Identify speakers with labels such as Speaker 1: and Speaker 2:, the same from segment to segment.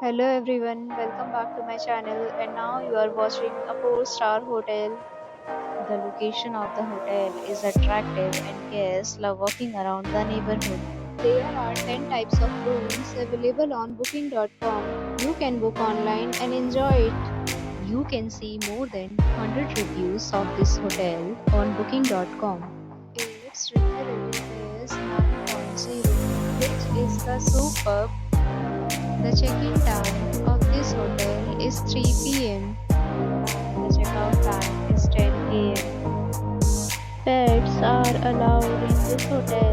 Speaker 1: Hello everyone, welcome back to my channel and now you are watching a 4-star hotel. The location of the hotel is attractive and guests love walking around the neighborhood. There are 10 types of rooms available on booking.com. You can book online and enjoy it. You can see more than 100 reviews of this hotel on booking.com. Its review rating is 9.0, which is the superb. The check-in time of this hotel is 3 p.m. The checkout time is 10 a.m. Pets are allowed in this hotel.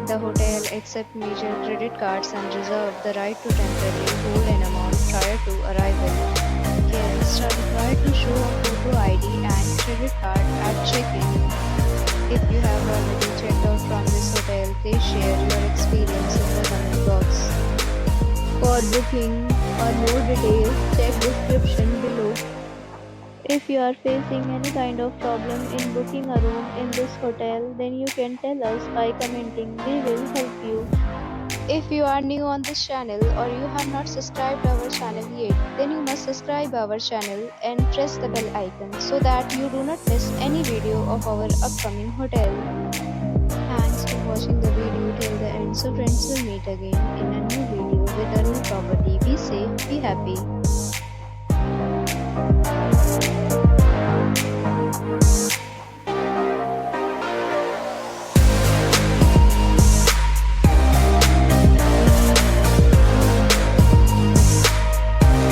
Speaker 1: The hotel accepts major credit cards and reserves the right to temporarily hold an amount prior to arrival. Guests are required to show a photo ID and credit card at check-in. If you have already checked out from this hotel, please share your experience in the comment box. For booking or more details, check description below. If you are facing any kind of problem in booking a room in this hotel, then you can tell us by commenting. We will help you. If you are new on this channel or you have not subscribed our channel yet, then you must subscribe our channel and press the bell icon so that you do not miss any video of our upcoming hotel. Thanks for watching the video till the end. So friends, will meet again in a new video with a new property. Be safe, be happy.